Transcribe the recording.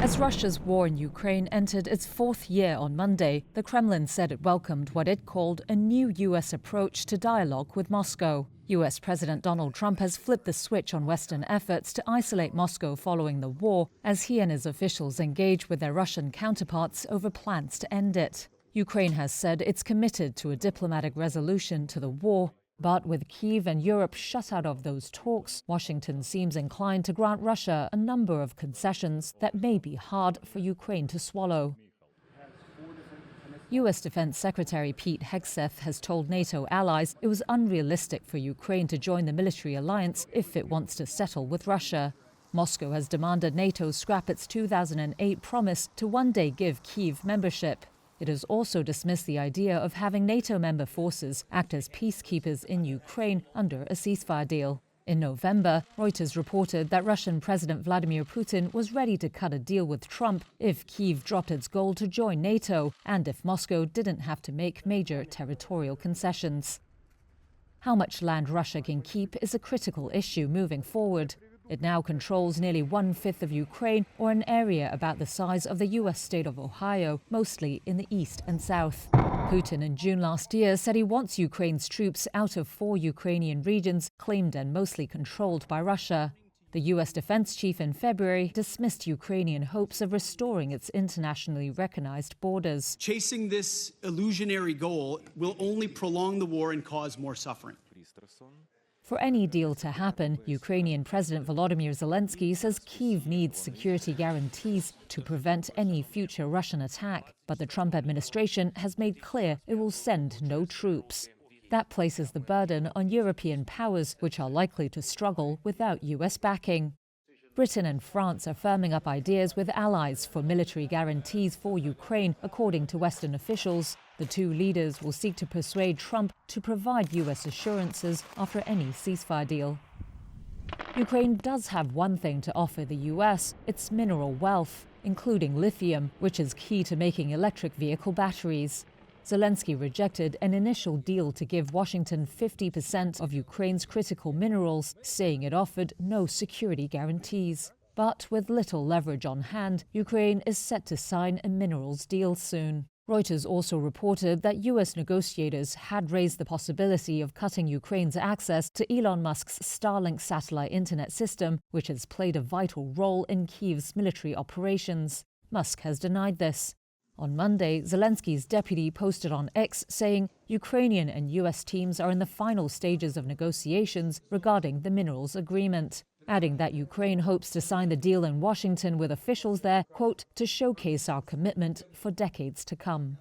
As Russia's war in Ukraine entered its fourth year on Monday, the Kremlin said it welcomed what it called a new U.S. approach to dialogue with Moscow. U.S. President Donald Trump has flipped the switch on Western efforts to isolate Moscow following the war, as he and his officials engage with their Russian counterparts over plans to end it. Ukraine has said it's committed to a diplomatic resolution to the war, but with Kyiv and Europe shut out of those talks, Washington seems inclined to grant Russia a number of concessions that may be hard for Ukraine to swallow. U.S. Defense Secretary Pete Hegseth has told NATO allies it was unrealistic for Ukraine to join the military alliance if it wants to settle with Russia. Moscow has demanded NATO scrap its 2008 promise to one day give Kyiv membership. It has also dismissed the idea of having NATO member forces act as peacekeepers in Ukraine under a ceasefire deal. In November, Reuters reported that Russian President Vladimir Putin was ready to cut a deal with Trump if Kyiv dropped its goal to join NATO and if Moscow didn't have to make major territorial concessions. How much land Russia can keep is a critical issue moving forward. It now controls nearly 1/5 of Ukraine, or an area about the size of the U.S. state of Ohio, mostly in the east and south. Putin in June last year said he wants Ukraine's troops out of 4 Ukrainian regions claimed and mostly controlled by Russia. The U.S. defense chief in February dismissed Ukrainian hopes of restoring its internationally recognized borders. Chasing this illusionary goal will only prolong the war and cause more suffering. For any deal to happen, Ukrainian President Volodymyr Zelensky says Kyiv needs security guarantees to prevent any future Russian attack. But the Trump administration has made clear it will send no troops. That places the burden on European powers, which are likely to struggle without U.S. backing. Britain and France are firming up ideas with allies for military guarantees for Ukraine, according to Western officials. The two leaders will seek to persuade Trump to provide U.S. assurances after any ceasefire deal. Ukraine does have one thing to offer the U.S., its mineral wealth, including lithium, which is key to making electric vehicle batteries. Zelensky rejected an initial deal to give Washington 50% of Ukraine's critical minerals, saying it offered no security guarantees. But with little leverage on hand, Ukraine is set to sign a minerals deal soon. Reuters also reported that U.S. negotiators had raised the possibility of cutting Ukraine's access to Elon Musk's Starlink satellite internet system, which has played a vital role in Kyiv's military operations. Musk has denied this. On Monday, Zelensky's deputy posted on X saying Ukrainian and U.S. teams are in the final stages of negotiations regarding the minerals agreement, adding that Ukraine hopes to sign the deal in Washington with officials there, quote, to showcase our commitment for decades to come.